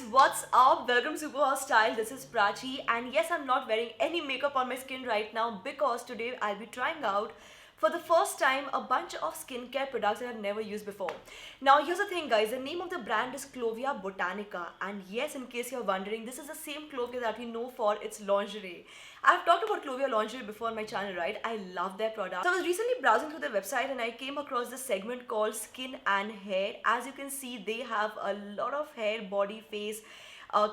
What's up? Welcome to Superhot Style. This is Prachi, and yes, I'm not wearing any makeup on my skin right now because today I'll be trying out for the first time a bunch of skincare products that I've never used before. Now, here's the thing, guys. The name of the brand is Clovia Botanica, and yes, in case you're wondering, this is the same Clovia that we know for its lingerie. I've talked about Clovia lingerie before on my channel, right? I love their products. So I was recently browsing through their website and I came across this segment called Skin and Hair. As you can see, they have a lot of hair, body, face,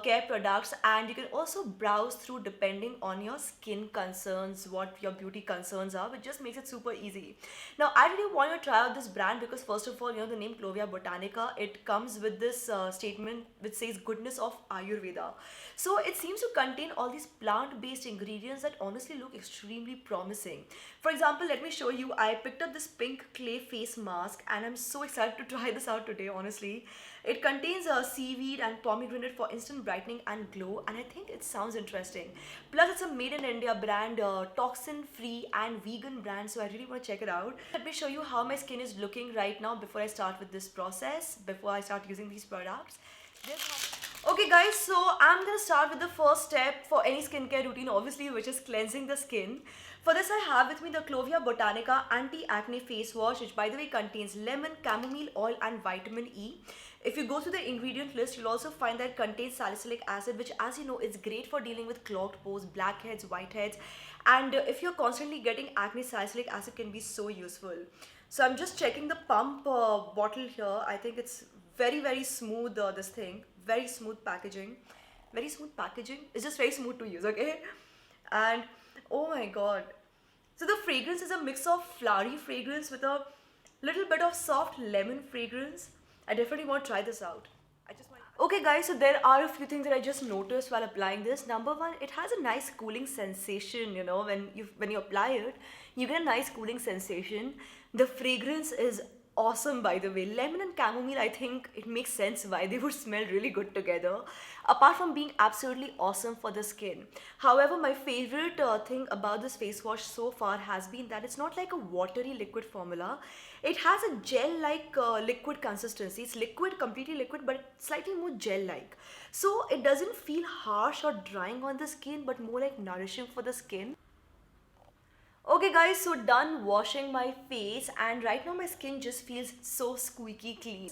care products, and you can also browse through depending on your skin concerns, what your beauty concerns are, which just makes it super easy. Now, I really want to try out this brand because first of all, the name Clovia Botanica, it comes with this statement which says goodness of Ayurveda. So it seems to contain all these plant-based ingredients that honestly look extremely promising. For example, let me show you. I picked up this pink clay face mask and I'm so excited to try this out today, honestly. It contains seaweed and pomegranate for instant brightening and glow, and I think it sounds interesting. Plus, it's a made in India brand, toxin-free and vegan brand, so I really want to check it out. Let me show you how my skin is looking right now before I start with this process, before I start using these products. Okay guys, so I'm gonna start with the first step for any skincare routine, obviously, which is cleansing the skin. For this, I have with me the Clovia Botanica Anti-Acne Face Wash, which by the way contains lemon, chamomile oil and vitamin E. If you go through the ingredient list, you'll also find that it contains salicylic acid, which, as you know, is great for dealing with clogged pores, blackheads, whiteheads, and if you're constantly getting acne, salicylic acid can be so useful. So I'm just checking the pump bottle here. I think it's very smooth, this thing, very smooth packaging. Very smooth packaging. It's just very smooth to use, okay? And oh my god. So the fragrance is a mix of flowery fragrance with a little bit of soft lemon fragrance. I definitely want to try this out. Okay guys, so there are a few things that I just noticed while applying this. Number one, it has a nice cooling sensation, when you apply it, you get a nice cooling sensation. The fragrance is awesome, by the way. Lemon and chamomile, I think it makes sense why they would smell really good together, apart from being absolutely awesome for the skin. However, my favorite thing about this face wash so far has been that it's not like a watery liquid formula. It has a gel-like liquid consistency. It's liquid, completely liquid, but slightly more gel-like. So it doesn't feel harsh or drying on the skin, but more like nourishing for the skin. Okay guys, so done washing my face, and right now my skin just feels so squeaky clean.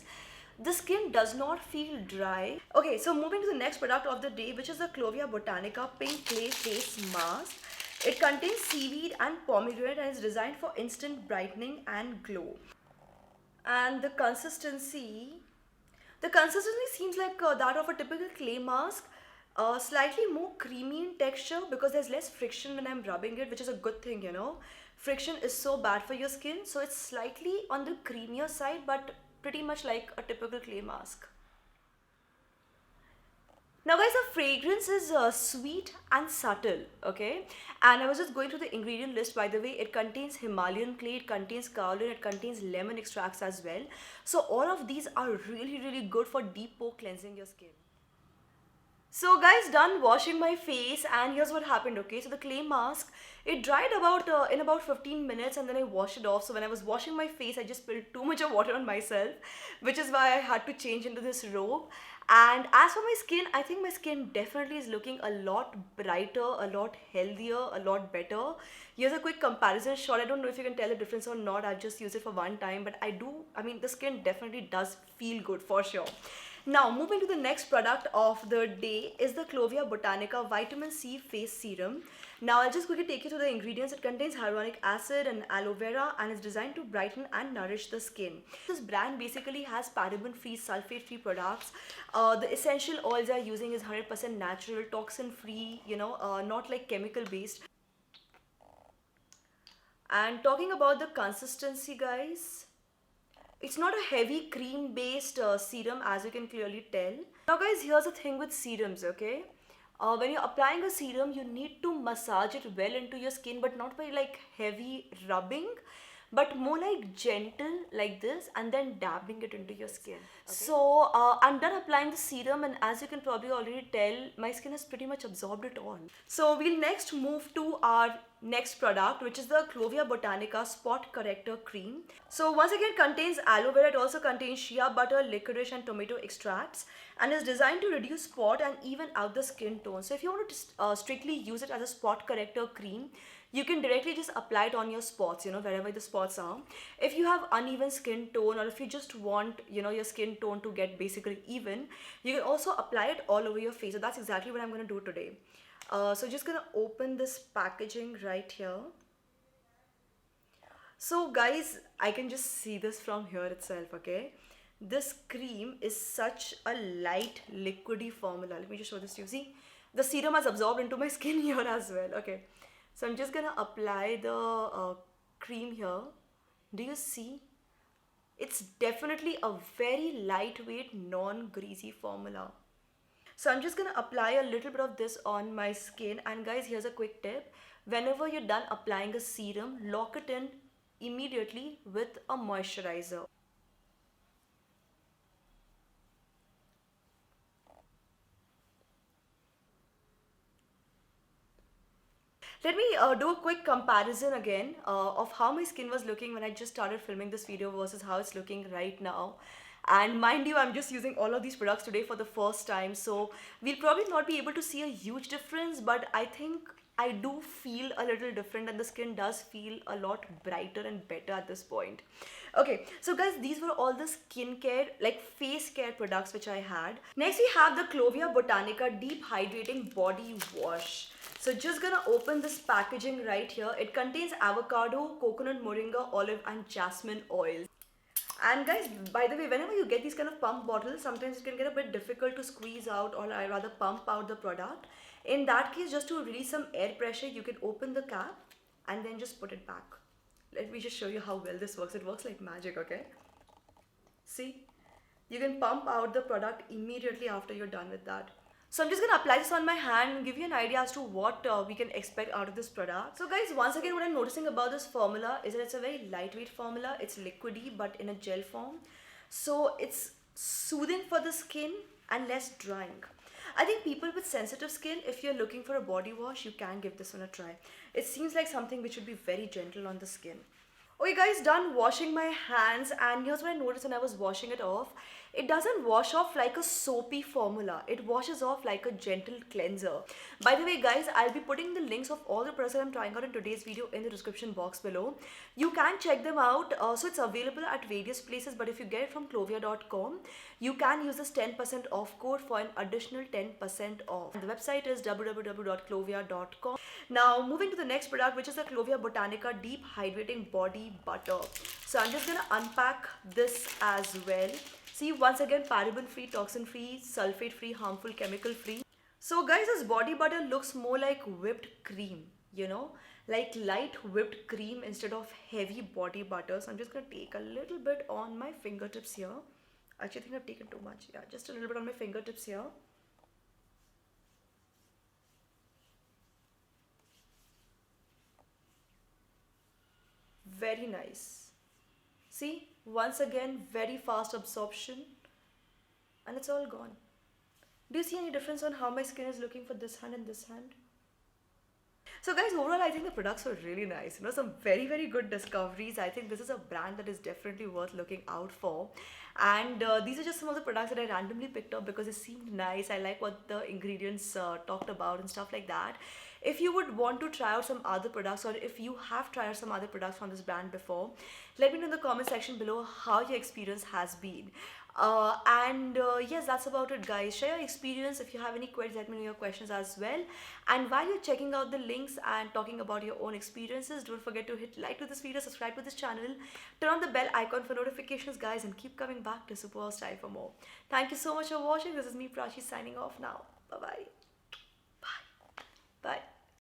The skin does not feel dry. Okay, so moving to the next product of the day, which is the Clovia Botanica Pink Clay Face Mask. It contains seaweed and pomegranate and is designed for instant brightening and glow. And the consistency seems like that of a typical clay mask, slightly more creamy in texture because there's less friction when I'm rubbing it, which is a good thing. Friction is so bad for your skin, so it's slightly on the creamier side, but pretty much like a typical clay mask. Now guys, the fragrance is sweet and subtle, okay? And I was just going through the ingredient list. By the way, it contains Himalayan clay, it contains kaolin, it contains lemon extracts as well. So all of these are really good for deep pore cleansing your skin. So guys, done washing my face, and here's what happened, okay? So the clay mask, it dried in about 15 minutes, and then I washed it off. So when I was washing my face, I just spilled too much of water on myself, which is why I had to change into this robe. And as for my skin, I think my skin definitely is looking a lot brighter, a lot healthier, a lot better. Here's a quick comparison shot. I don't know if you can tell the difference or not. I've just used it for one time, but the skin definitely does feel good for sure. Now, moving to the next product of the day is the Clovia Botanica Vitamin C Face Serum. Now, I'll just quickly take you through the ingredients. It contains hyaluronic acid and aloe vera and is designed to brighten and nourish the skin. This brand basically has paraben-free, sulfate-free products. The essential oils they're using is 100% natural, toxin-free, not like chemical-based. And talking about the consistency, guys, it's not a heavy cream based serum, as you can clearly tell. Now guys, here's the thing with serums, okay? When you're applying a serum, you need to massage it well into your skin, but not by like heavy rubbing, but more like gentle like this and then dabbing it into your skin. Okay. So I'm done applying the serum, and as you can probably already tell, my skin has pretty much absorbed it all. So we'll next move to our next product, which is the Clovia Botanica Spot Corrector Cream. So once again contains aloe vera, it also contains shea butter, licorice and tomato extracts, and is designed to reduce spot and even out the skin tone. So if you want to strictly use it as a spot corrector cream, you can directly just apply it on your spots, wherever the spots are. If you have uneven skin tone, or if you just want, your skin tone to get basically even, you can also apply it all over your face. So that's exactly what I'm going to do today. So just gonna open this packaging right here. So guys, I can just see this from here itself, okay? This cream is such a light liquidy formula. Let me just show this to you. See, the serum has absorbed into my skin here as well. Okay, so I'm just gonna apply the cream here. Do you see? It's definitely a very lightweight, non-greasy formula. So I'm just gonna apply a little bit of this on my skin. And guys, here's a quick tip. Whenever you're done applying a serum, lock it in immediately with a moisturizer. Let me do a quick comparison again of how my skin was looking when I just started filming this video versus how it's looking right now. And mind you, I'm just using all of these products today for the first time, so we'll probably not be able to see a huge difference, but I think I do feel a little different and the skin does feel a lot brighter and better at this point. Okay, so guys, these were all the skincare, like face care products which I had. Next we have the Clovia Botanica Deep Hydrating Body Wash. So just gonna open this packaging right here. It contains avocado, coconut, moringa, olive and jasmine oil. And guys, by the way, whenever you get these kind of pump bottles, sometimes it can get a bit difficult to squeeze out, or I rather pump out the product. In that case, just to release some air pressure, you can open the cap and then just put it back. Let me just show you how well this works. It works like magic, okay? See? You can pump out the product immediately after you're done with that. So I'm just going to apply this on my hand and give you an idea as to what we can expect out of this product. So guys, once again, what I'm noticing about this formula is that it's a very lightweight formula. It's liquidy but in a gel form. So it's soothing for the skin and less drying. I think people with sensitive skin, if you're looking for a body wash, you can give this one a try. It seems like something which would be very gentle on the skin. Okay guys, done washing my hands, and here's what I noticed when I was washing it off. It doesn't wash off like a soapy formula. It washes off like a gentle cleanser. By the way guys, I'll be putting the links of all the products that I'm trying out in today's video in the description box below. You can check them out. So it's available at various places, but if you get it from Clovia.com, you can use this 10% off code for an additional 10% off. The website is www.clovia.com. Now moving to the next product, which is the Clovia Botanica Deep Hydrating Body Butter. So I'm just gonna unpack this as well. See, once again, paraben free, toxin free, sulfate free, harmful chemical free. So guys, this body butter looks more like whipped cream, like light whipped cream instead of heavy body butter. So I'm just gonna take a little bit on my fingertips here. Actually, I think I've taken too much. Yeah, just a little bit on my fingertips here. Very nice. See, once again, very fast absorption, and it's all gone. Do you see any difference on how my skin is looking for this hand and this hand? So guys, overall I think the products were really nice. Some very, very good discoveries. I think this is a brand that is definitely worth looking out for. And these are just some of the products that I randomly picked up because they seemed nice. I like what the ingredients talked about and stuff like that. If you would want to try out some other products, or if you have tried out some other products from this brand before, let me know in the comment section below how your experience has been. Yes, that's about it guys. Share your experience. If you have any queries, let me know your questions as well. And while you're checking out the links and talking about your own experiences, don't forget to hit like to this video, subscribe to this channel, turn on the bell icon for notifications guys, and keep coming back to Super Style for more. Thank you so much for watching. This is me, Prachi, signing off now. Bye bye.